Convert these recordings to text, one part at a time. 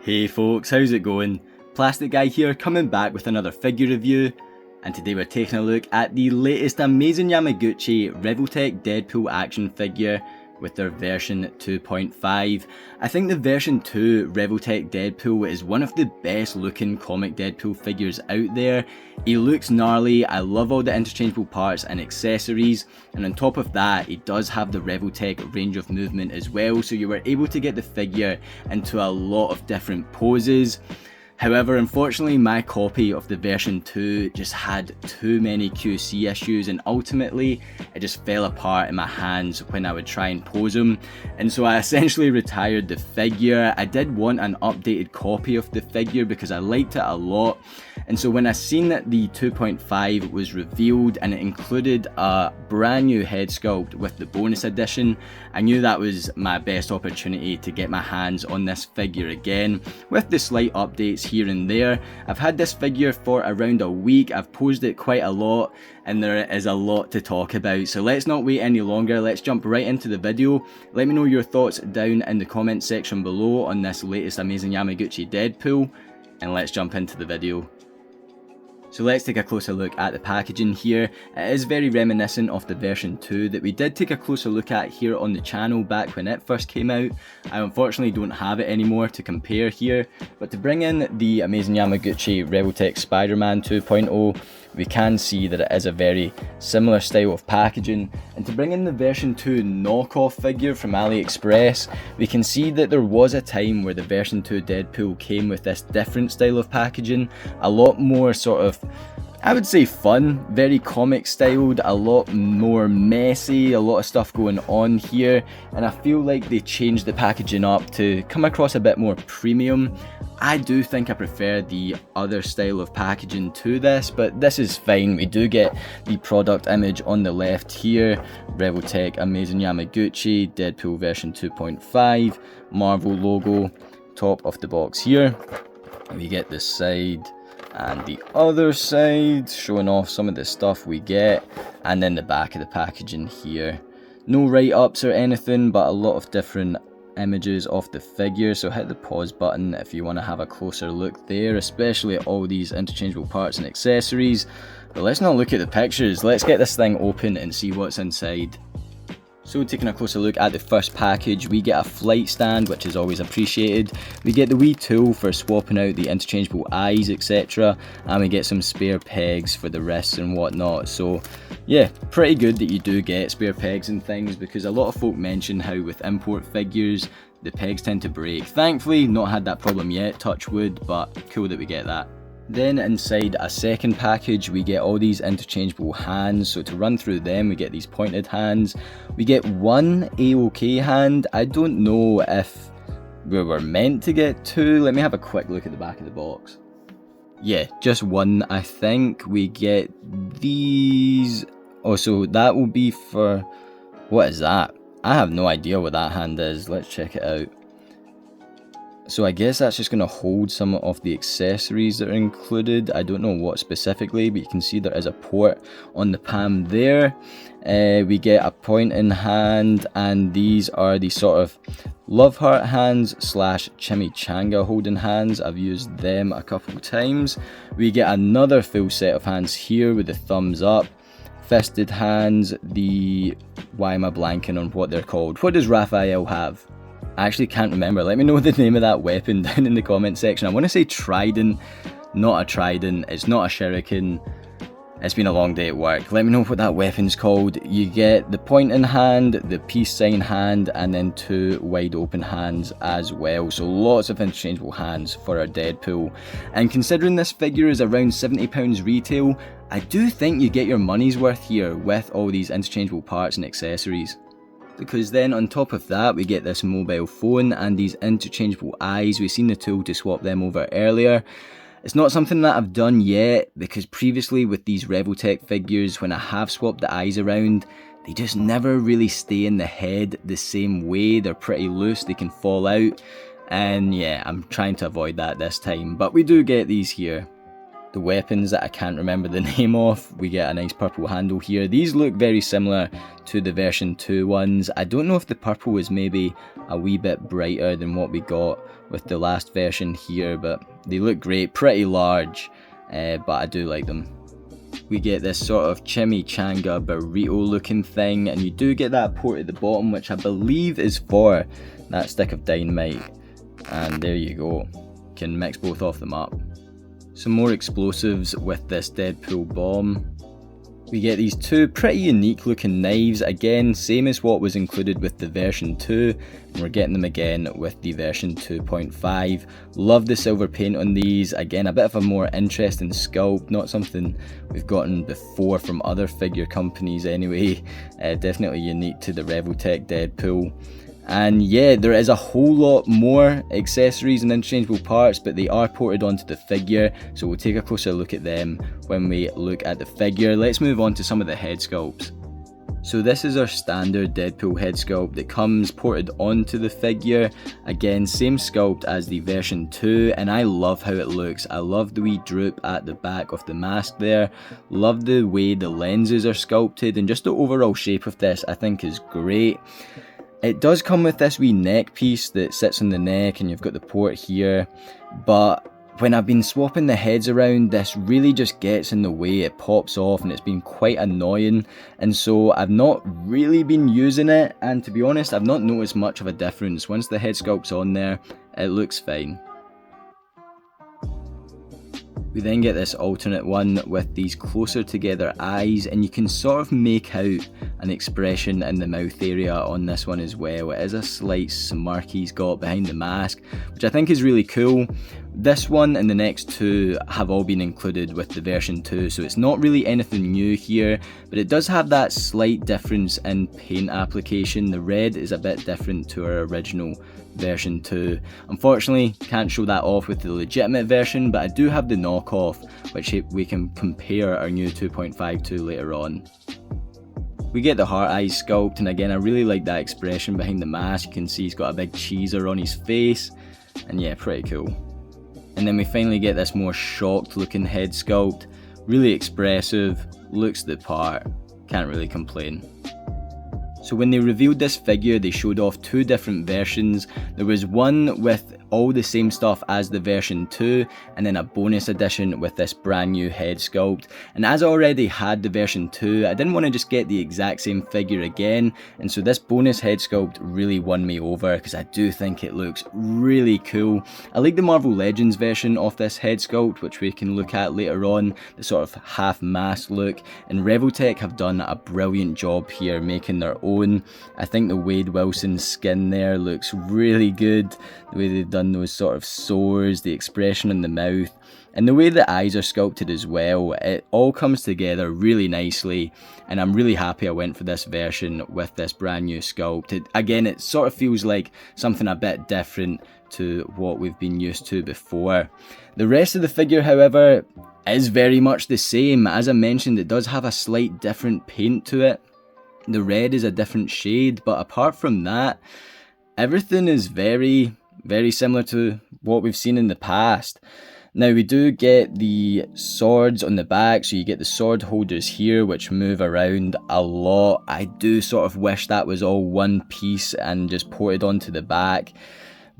Hey folks, how's it going? Plastic Guy here, coming back with another figure review, and today we're taking a look at the latest Amazing Yamaguchi Revoltech Deadpool action figure with their version 2.5. I think the version 2 Revoltech Deadpool is one of the best looking comic Deadpool figures out there. He looks gnarly, I love all the interchangeable parts and accessories, and on top of that he does have the Revoltech range of movement as well, so you were able to get the figure into a lot of different poses. However, unfortunately my copy of the version 2 just had too many QC issues, and ultimately it just fell apart in my hands when I would try and pose them, and so I essentially retired the figure. I did want an updated copy of the figure because I liked it a lot, and so when I seen that the 2.5 was revealed and it included a brand new head sculpt with the bonus edition, I knew that was my best opportunity to get my hands on this figure again, with the slight updates here and there. I've had this figure for around a week, I've posed it quite a lot, and there is a lot to talk about, so let's not wait any longer, let's jump right into the video. Let me know your thoughts down in the comment section below on this latest Amazing Yamaguchi Deadpool, and let's jump into the video. So let's take a closer look at the packaging here. It is very reminiscent of the version 2 that we did take a closer look at here on the channel back when it first came out. I unfortunately don't have it anymore to compare here, but to bring in the Amazing Yamaguchi Revoltech Spider-Man 2.0, we can see that it is a very similar style of packaging, and to bring in the version 2 knockoff figure from AliExpress, we can see that there was a time where the version 2 Deadpool came with this different style of packaging, a lot more sort of, I would say, fun, very comic styled, a lot more messy, a lot of stuff going on here, and I feel like they changed the packaging up to come across a bit more premium. I do think I prefer the other style of packaging to this, but this is fine. We do get the product image on the left here, Revoltech Amazing Yamaguchi Deadpool version 2.5, Marvel logo, top of the box here. We get this side and the other side, showing off some of the stuff we get, and then the back of the packaging here. No write-ups or anything, but a lot of different images of the figure, so hit the pause button if you want to have a closer look there, especially at all these interchangeable parts and accessories. But let's not look at the pictures, let's get this thing open and see what's inside. So taking a closer look at the first package, we get a flight stand, which is always appreciated. We get the wee tool for swapping out the interchangeable eyes, etc. And we get some spare pegs for the wrists and whatnot. So yeah, pretty good that you do get spare pegs and things, because a lot of folk mention how with import figures, the pegs tend to break. Thankfully, not had that problem yet, touch wood, but cool that we get that. Then inside a second package, we get all these interchangeable hands, so to run through them, we get these pointed hands. We get one A-OK hand. I don't know if we were meant to get two. Let me have a quick look at the back of the box. Yeah, just one, I think. We get these. Oh, so that will be for, what is that? I have no idea what that hand is. Let's check it out. So I guess that's just going to hold some of the accessories that are included. I don't know what specifically, but you can see there is a port on the palm there. We get a pointing hand, and these are the sort of love heart hands slash chimichanga holding hands. I've used them a couple of times. We get another full set of hands here with the thumbs up. Fisted hands, why am I blanking on what they're called? What does Raphael have? I actually can't remember. Let me know the name of that weapon down in the comment section. I want to say trident, not a trident. It's not a shuriken. It's been a long day at work. Let me know what that weapon's called. You get the pointing hand, the peace sign hand, and then two wide open hands as well. So lots of interchangeable hands for our Deadpool. And considering this figure is around £70 retail, I do think you get your money's worth here with all these interchangeable parts and accessories. Because then on top of that, we get this mobile phone and these interchangeable eyes. We've seen the tool to swap them over earlier. It's not something that I've done yet, because previously with these Revoltech figures, when I have swapped the eyes around, they just never really stay in the head the same way. They're pretty loose, they can fall out, and yeah, I'm trying to avoid that this time, but we do get these here. the weapons that I can't remember the name of. We get a nice purple handle here. These look very similar to the version 2 ones. I don't know if the purple is maybe a wee bit brighter than what we got with the last version here, but they look great, pretty large, but I do like them. We get this sort of chimichanga burrito looking thing, and you do get that port at the bottom, which I believe is for that stick of dynamite. And there you go, you can mix both of them up. Some more explosives with this Deadpool bomb. We get these two pretty unique looking knives, again same as what was included with the version 2, and we're getting them again with the version 2.5. Love the silver paint on these, again a bit of a more interesting sculpt, not something we've gotten before from other figure companies anyway, definitely unique to the Revoltech Deadpool. And yeah, there is a whole lot more accessories and interchangeable parts, but they are ported onto the figure, so we'll take a closer look at them when we look at the figure. Let's move on to some of the head sculpts. So this is our standard Deadpool head sculpt that comes ported onto the figure. Again, same sculpt as the version 2, and I love how it looks. I love the wee droop at the back of the mask there. Love the way the lenses are sculpted, and just the overall shape of this I think is great. It does come with this wee neck piece that sits on the neck, and you've got the port here, but when I've been swapping the heads around, this really just gets in the way. It pops off and it's been quite annoying, and so I've not really been using it, and to be honest I've not noticed much of a difference. Once the head sculpt's on there, it looks fine. We then get this alternate one with these closer together eyes, and you can sort of make out an expression in the mouth area on this one as well. It is a slight smirk he's got behind the mask, which I think is really cool. This one and the next two have all been included with the version 2, so it's not really anything new here, but it does have that slight difference in paint application. The red is a bit different to our original version 2. Unfortunately, can't show that off with the legitimate version, but I do have the knockoff, which we can compare our new 2.5 to later on. We get the heart eyes sculpt, and again I really like that expression behind the mask. You can see he's got a big cheeser on his face, and yeah, pretty cool. And then we finally get this more shocked looking head sculpt, really expressive, looks the part, can't really complain. So when they revealed this figure, they showed off two different versions. There was one with all the same stuff as the version 2, and then a bonus edition with this brand new head sculpt. And as I already had the version 2, I didn't want to just get the exact same figure again, and so this bonus head sculpt really won me over because I do think it looks really cool. I like the Marvel Legends version of this head sculpt, which we can look at later on, the sort of half mask look, and Revoltech have done a brilliant job here making their own. I think the Wade Wilson skin there looks really good, the way they've done those sort of sores, the expression in the mouth, and the way the eyes are sculpted as well. It all comes together really nicely, and I'm really happy I went for this version with this brand new sculpt. Again, it sort of feels like something a bit different to what we've been used to before. The rest of the figure, however, is very much the same. As I mentioned, it does have a slight different paint to it. The red is a different shade, but apart from that, everything is very similar to what we've seen in the past. Now we do get the swords on the back, so you get the sword holders here which move around a lot. I do sort of wish that was all one piece and just ported onto the back,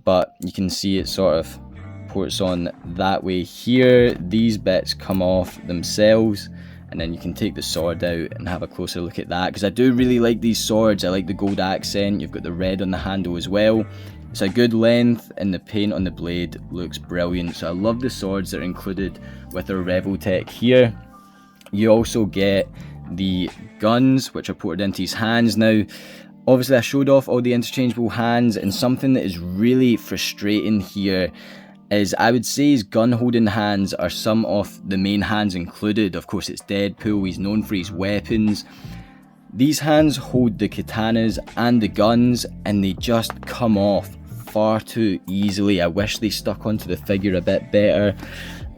but you can see it sort of ports on that way here. These bits come off themselves, and then you can take the sword out and have a closer look at that, because I do really like these swords. I like the gold accent, you've got the red on the handle as well. It's a good length, and the paint on the blade looks brilliant, so I love the swords that are included with our Revoltech here. You also get the guns, which are ported into his hands. Now, obviously I showed off all the interchangeable hands, and something that is really frustrating here is I would say his gun holding hands are some of the main hands included. Of course it's Deadpool, he's known for his weapons. These hands hold the katanas and the guns, and they just come off far too easily. I wish they stuck onto the figure a bit better.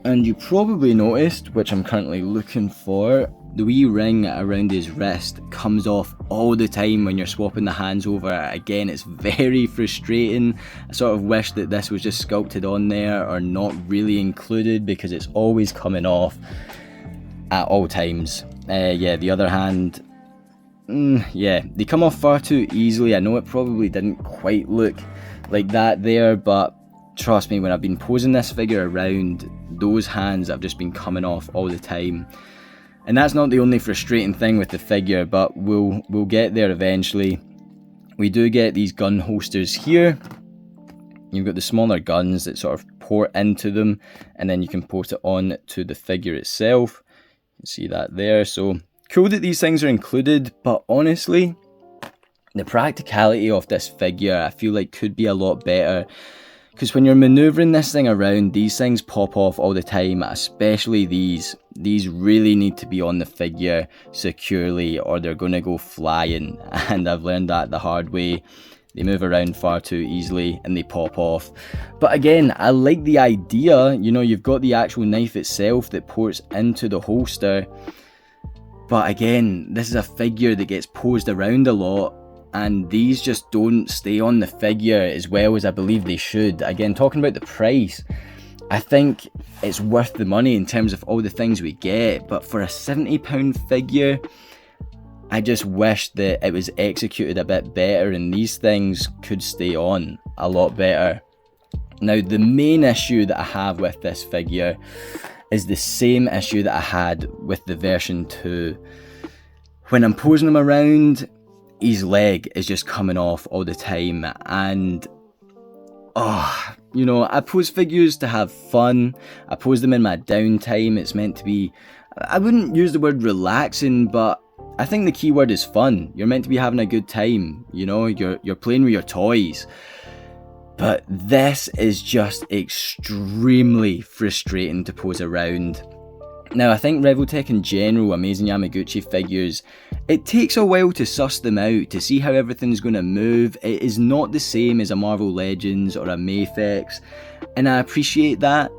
And you probably noticed, which I'm currently looking for, the wee ring around his wrist comes off all the time when you're swapping the hands over. Again, it's very frustrating. I sort of wish that this was just sculpted on there or not really included, because it's always coming off at all times. Yeah, the other hand, yeah, they come off far too easily. I know it probably didn't quite look like that there, but trust me, when I've been posing this figure around, those hands have just been coming off all the time. And that's not the only frustrating thing with the figure, but we'll get there eventually. We do get these gun holsters here. You've got the smaller guns that sort of port into them, and then you can port it on to the figure itself. You can see that there. So cool that these things are included, but honestly, the practicality of this figure I feel like could be a lot better. Because when you're maneuvering this thing around, these things pop off all the time, especially these. These really need to be on the figure securely or they're going to go flying, and I've learned that the hard way. They move around far too easily and they pop off. But again, I like the idea, you know, you've got the actual knife itself that ports into the holster. But again, this is a figure that gets posed around a lot, and these just don't stay on the figure as well as I believe they should. Again, talking about the price, I think it's worth the money in terms of all the things we get, but for a £70 figure, I just wish that it was executed a bit better and these things could stay on a lot better. Now, the main issue that I have with this figure is the same issue that I had with the version 2. When I'm posing him around, his leg is just coming off all the time, and you know, I pose figures to have fun. I pose them in my downtime. It's meant to be, I wouldn't use the word relaxing, but I think the key word is fun. You're meant to be having a good time, you know, you're playing with your toys. But this is just extremely frustrating to pose around. Now, I think Revoltech in general, Amazing Yamaguchi figures, it takes a while to suss them out, to see how everything's going to move. It is not the same as a Marvel Legends or a Mafex, and I appreciate that.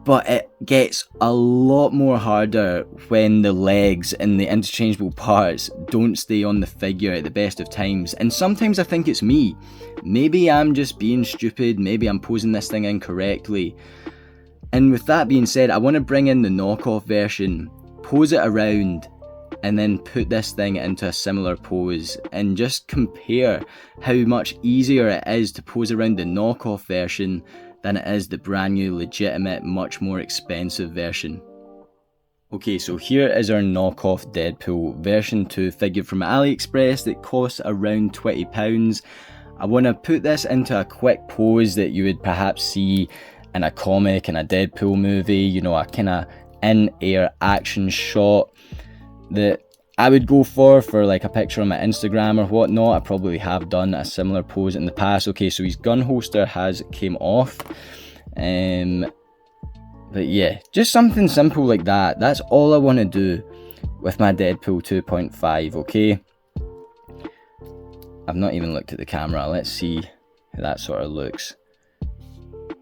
But it gets a lot more harder when the legs and the interchangeable parts don't stay on the figure at the best of times. And sometimes I think it's me. Maybe I'm just being stupid, maybe I'm posing this thing incorrectly. And with that being said, I want to bring in the knockoff version, pose it around, and then put this thing into a similar pose and just compare how much easier it is to pose around the knockoff version than it is the brand new, legitimate, much more expensive version. Okay, so here is our knockoff Deadpool version 2 figure from AliExpress that costs around £20. I want to put this into a quick pose that you would perhaps see in a comic, in a Deadpool movie, you know, a kind of in-air action shot that I would go for like a picture on my Instagram or whatnot. I probably have done a similar pose in the past. Okay, so his gun holster has came off. But yeah, just something simple like that. That's all I want to do with my Deadpool 2.5, okay? I've not even looked at the camera. Let's see how that sort of looks.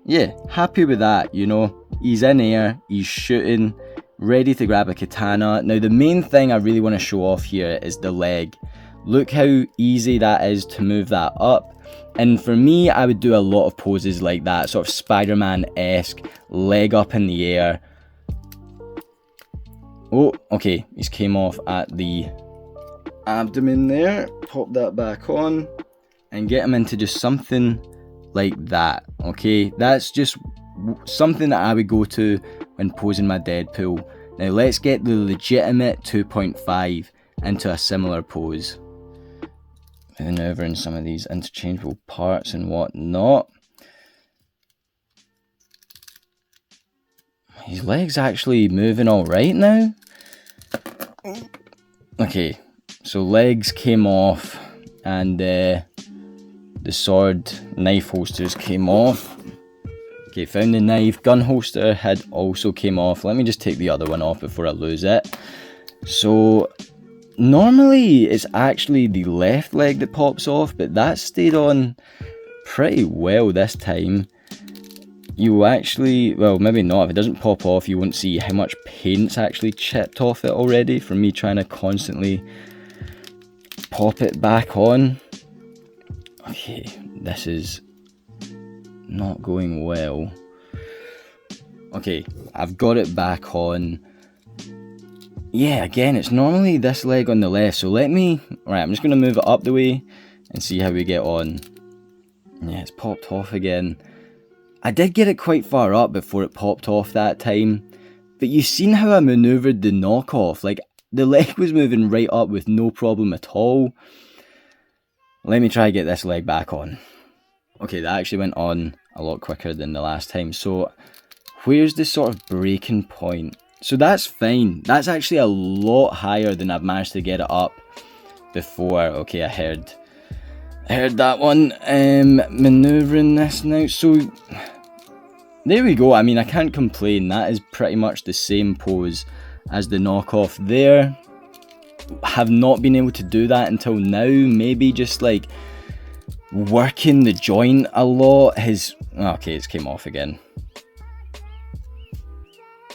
Yeah, happy with that, you know. He's in air, he's shooting, ready to grab a katana. Now, the main thing I really want to show off here is the leg. Look how easy that is to move that up. And for me, I would do a lot of poses like that, sort of Spider-Man-esque, leg up in the air. Oh, okay, he's came off at the abdomen there. Pop that back on and get him into just something like that, okay? That's just something that I would go to when posing my Deadpool. Now let's get the legitimate 2.5 into a similar pose. Maneuvering some of these interchangeable parts and whatnot. His leg's actually moving alright now. Okay, so legs came off and the sword knife holsters came off. Okay, found the knife. Gun holster had also came off. Let me just take the other one off before I lose it. So normally it's actually the left leg that pops off, but that stayed on pretty well this time. you actually, well, maybe not, if it doesn't pop off, you won't see how much paint's actually chipped off it already from me trying to constantly pop it back on. Okay, this is not going well. Okay, I've got it back on. Yeah, again, it's normally this leg on the left, so right, I'm just going to move it up the way and see how we get on. Yeah, it's popped off again. I did get it quite far up before it popped off that time, but you've seen how I manoeuvred the knockoff. Like, the leg was moving right up with no problem at all. Let me try to get this leg back on. Okay, that actually went on a lot quicker than the last time. So, where's the sort of breaking point? So that's fine. That's actually a lot higher than I've managed to get it up before. Okay, I heard that one. Maneuvering this now. So, there we go. I mean, I can't complain. That is pretty much the same pose as the knockoff there. Have not been able to do that until now. Maybe just like working the joint a lot has... Okay, it's came off again.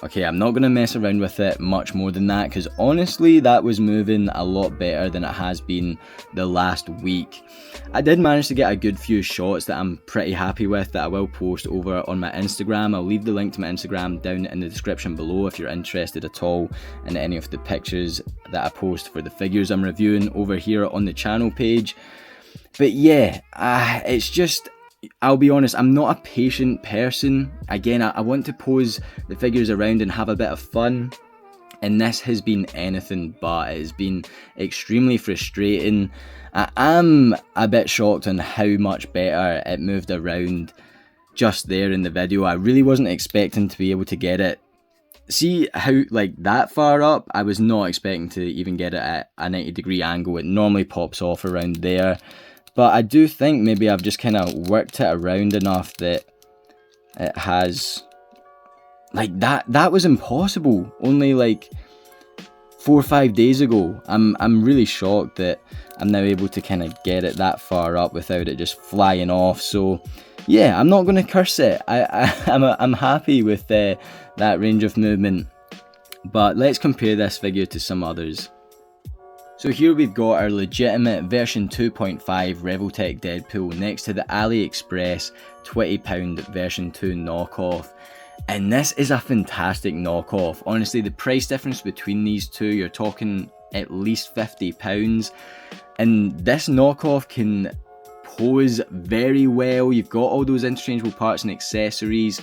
Okay, I'm not going to mess around with it much more than that, because honestly, that was moving a lot better than it has been the last week. I did manage to get a good few shots that I'm pretty happy with that I will post over on my Instagram. I'll leave the link to my Instagram down in the description below if you're interested at all in any of the pictures that I post for the figures I'm reviewing over here on the channel page. But yeah, it's just... I'll be honest, I'm not a patient person. Again, I want to pose the figures around and have a bit of fun. And this has been anything but. It has been extremely frustrating. I am a bit shocked on how much better it moved around just there in the video. I really wasn't expecting to be able to get it. See how, like, that far up? I was not expecting to even get it at a 90-degree angle. It normally pops off around there. But I do think maybe I've just kind of worked it around enough that it has... Like, that was impossible only like 4 or 5 days ago. I'm really shocked that I'm now able to kind of get it that far up without it just flying off. So yeah, I'm not going to curse it. I'm happy with that range of movement. But let's compare this figure to some others. So here we've got our legitimate version 2.5 Revoltech Deadpool next to the AliExpress £20 version 2 knockoff. And this is a fantastic knockoff. Honestly, the price difference between these two, you're talking at least £50. And this knockoff can pose very well. You've got all those interchangeable parts and accessories.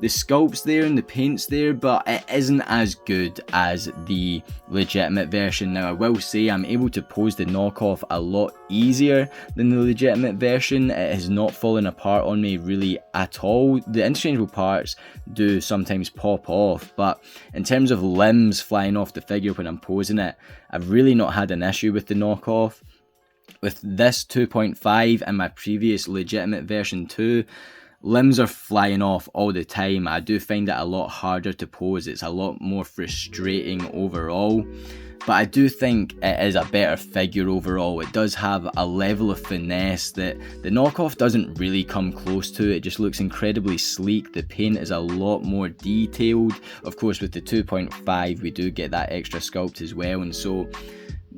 The sculpt's there and the paint's there, but it isn't as good as the legitimate version. Now, I will say I'm able to pose the knockoff a lot easier than the legitimate version. It has not fallen apart on me really at all. The interchangeable parts do sometimes pop off, but in terms of limbs flying off the figure when I'm posing it, I've really not had an issue with the knockoff. With this 2.5 and my previous legitimate version 2, limbs are flying off all the time. I do find it a lot harder to pose. It's a lot more frustrating overall. But I do think it is a better figure overall. It does have a level of finesse that the knockoff doesn't really come close to. It just looks incredibly sleek. The paint is a lot more detailed. Of course, with the 2.5, we do get that extra sculpt as well. And so,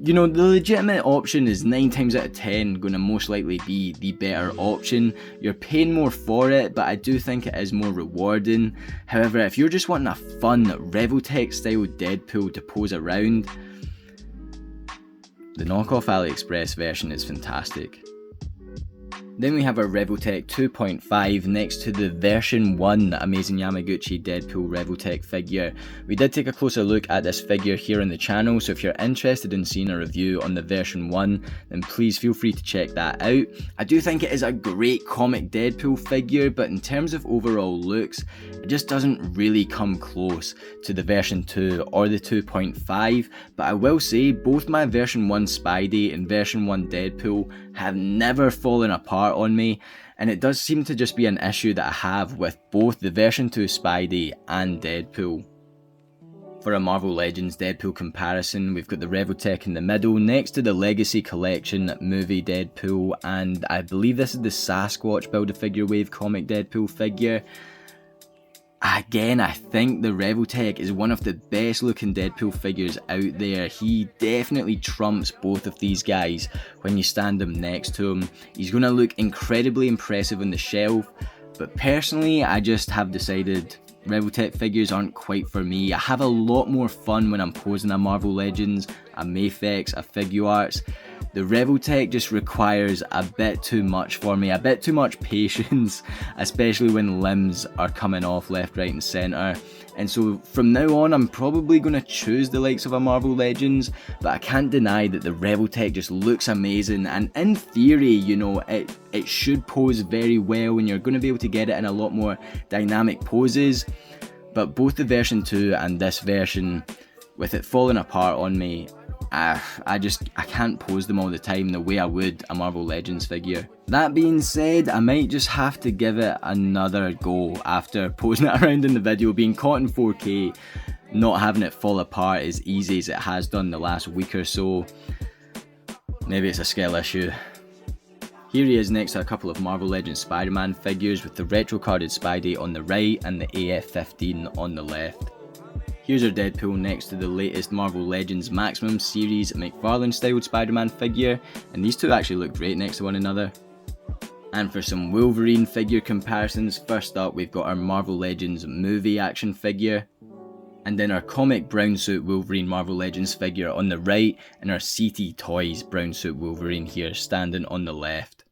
you know, the legitimate option is 9 times out of 10 going to most likely be the better option. You're paying more for it, but I do think it is more rewarding. However, if you're just wanting a fun Revoltech style Deadpool to pose around, the knockoff AliExpress version is fantastic. Then we have our Revoltech 2.5 next to the version 1 Amazing Yamaguchi Deadpool Revoltech figure. We did take a closer look at this figure here on the channel, so if you're interested in seeing a review on the version 1, then please feel free to check that out. I do think it is a great comic Deadpool figure, but in terms of overall looks, it just doesn't really come close to the version 2 or the 2.5, but I will say both my version 1 Spidey and version 1 Deadpool have never fallen apart on me, and it does seem to just be an issue that I have with both the version 2 Spidey and Deadpool. For a Marvel Legends Deadpool comparison, we've got the Revoltech in the middle next to the Legacy Collection movie Deadpool, and I believe this is the Sasquatch Build-A-Figure Wave comic Deadpool figure. Again, I think the Revoltech is one of the best looking Deadpool figures out there. He definitely trumps both of these guys when you stand them next to him. He's going to look incredibly impressive on the shelf, but personally I just have decided Revoltech figures aren't quite for me. I have a lot more fun when I'm posing a Marvel Legends, a Mafex, a Figuarts. The Revoltech just requires a bit too much for me, a bit too much patience, especially when limbs are coming off left, right and centre. And so from now on I'm probably going to choose the likes of a Marvel Legends, but I can't deny that the Revoltech just looks amazing, and in theory, you know, it should pose very well and you're going to be able to get it in a lot more dynamic poses. But both the version 2 and this version, with it falling apart on me, I can't pose them all the time the way I would a Marvel Legends figure. That being said, I might just have to give it another go after posing it around in the video, being caught in 4K, not having it fall apart as easy as it has done the last week or so. Maybe it's a skill issue. Here he is next to a couple of Marvel Legends Spider-Man figures with the retro carded Spidey on the right and the AF-15 on the left. Here's our Deadpool next to the latest Marvel Legends Maximum Series McFarlane styled Spider-Man figure, and these two actually look great next to one another. And for some Wolverine figure comparisons, first up we've got our Marvel Legends movie action figure, and then our comic brown suit Wolverine Marvel Legends figure on the right, and our CT Toys brown suit Wolverine here standing on the left.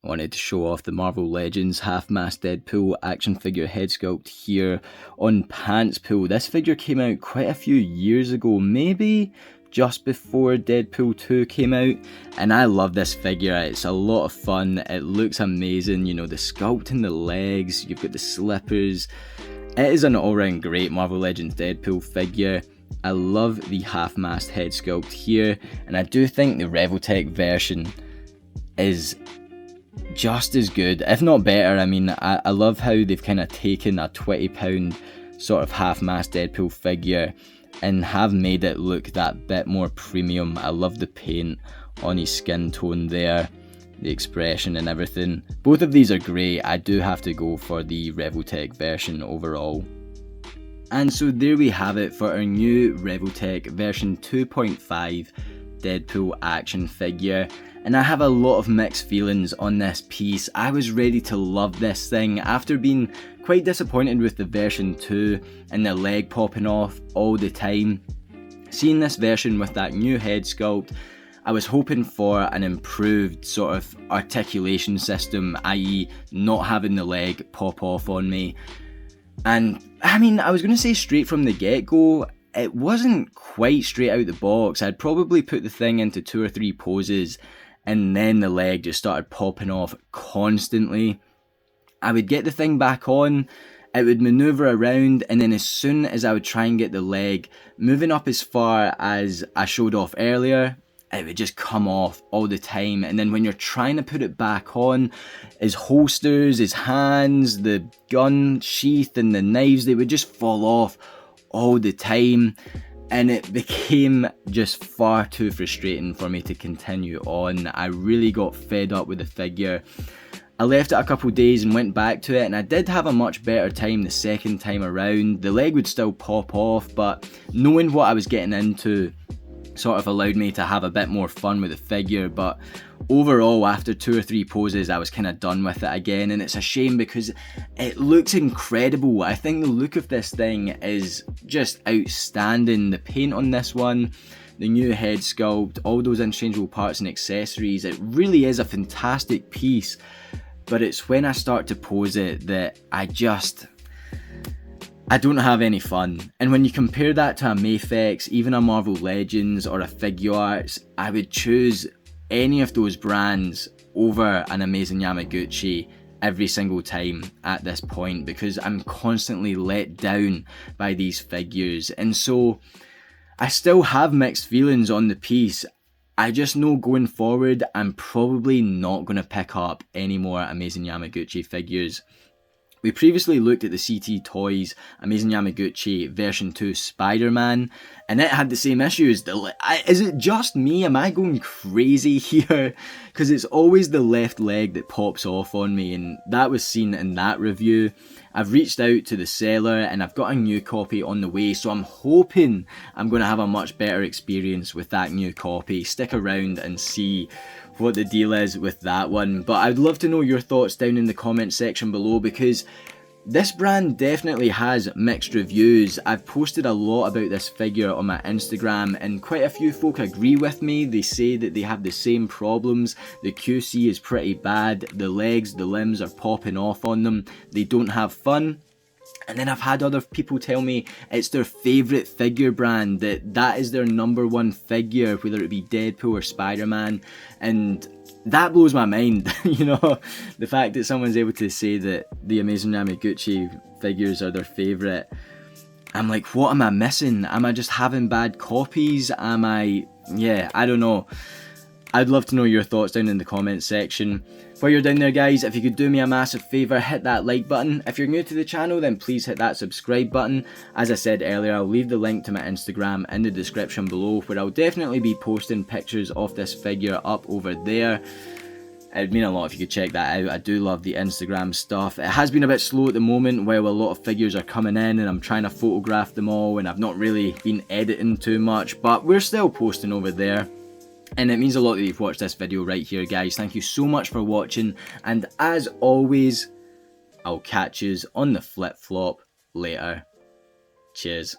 I wanted to show off the Marvel Legends half-mast Deadpool action figure head sculpt here on Pantspool. This figure came out quite a few years ago, maybe just before Deadpool 2 came out, and I love this figure. It's a lot of fun, it looks amazing, you know, the sculpt in the legs, you've got the slippers. It is an all-round great Marvel Legends Deadpool figure. I love the half-mast head sculpt here, and I do think the Revoltech version is just as good, if not better. I mean, I love how they've kind of taken a £20 sort of half-mast Deadpool figure and have made it look that bit more premium. I love the paint on his skin tone there, the expression and everything. Both of these are great. I do have to go for the Revoltech version overall. And so there we have it for our new Revoltech version 2.5 Deadpool action figure. And I have a lot of mixed feelings on this piece. I was ready to love this thing after being quite disappointed with the version 2 and the leg popping off all the time. Seeing this version with that new head sculpt, I was hoping for an improved sort of articulation system, i.e. not having the leg pop off on me. And I mean, I was going to say straight from the get-go, it wasn't quite straight out the box. I'd probably put the thing into 2 or 3 poses and then the leg just started popping off constantly. I would get the thing back on, it would maneuver around, and then as soon as I would try and get the leg moving up as far as I showed off earlier, it would just come off all the time. And then when you're trying to put it back on, his holsters, his hands, the gun sheath and the knives, they would just fall off all the time. And it became just far too frustrating for me to continue on. I really got fed up with the figure. I left it a couple days and went back to it, and I did have a much better time the second time around. The leg would still pop off, but knowing what I was getting into sort of allowed me to have a bit more fun with the figure. But overall, after 2 or 3 poses, I was kind of done with it again, and it's a shame because it looks incredible. I think the look of this thing is just outstanding. The paint on this one, the new head sculpt, all those interchangeable parts and accessories, it really is a fantastic piece. But it's when I start to pose it that I don't have any fun. And when you compare that to a Mafex, even a Marvel Legends or a Figuarts, I would choose any of those brands over an Amazing Yamaguchi every single time at this point, because I'm constantly let down by these figures. And so I still have mixed feelings on the piece. I just know going forward I'm probably not going to pick up any more Amazing Yamaguchi figures. We previously looked at the CT Toys Amazing Yamaguchi version 2 Spider-Man, and it had the same issues. Is it just me? Am I going crazy here? Because it's always the left leg that pops off on me, and that was seen in that review. I've reached out to the seller and I've got a new copy on the way, so I'm hoping I'm going to have a much better experience with that new copy. Stick around and see what the deal is with that one. But I'd love to know your thoughts down in the comment section below, because this brand definitely has mixed reviews. I've posted a lot about this figure on my Instagram and quite a few folk agree with me. They say that they have the same problems. The QC is pretty bad. The legs, the limbs are popping off on them. They don't have fun. And then I've had other people tell me it's their favourite figure brand, that is their #1 figure, whether it be Deadpool or Spider-Man, and that blows my mind. You know, the fact that someone's able to say that the Amazing Yamaguchi figures are their favourite. I'm like, what am I missing? Am I just having bad copies? Yeah, I don't know. I'd love to know your thoughts down in the comment section. While you're down there, guys, if you could do me a massive favour, hit that like button. If you're new to the channel, then please hit that subscribe button. As I said earlier, I'll leave the link to my Instagram in the description below, where I'll definitely be posting pictures of this figure up over there. It'd mean a lot if you could check that out. I do love the Instagram stuff. It has been a bit slow at the moment while a lot of figures are coming in and I'm trying to photograph them all, and I've not really been editing too much, but we're still posting over there. And it means a lot that you've watched this video right here, guys. Thank you so much for watching, and as always, I'll catch yous on the flip-flop later. Cheers.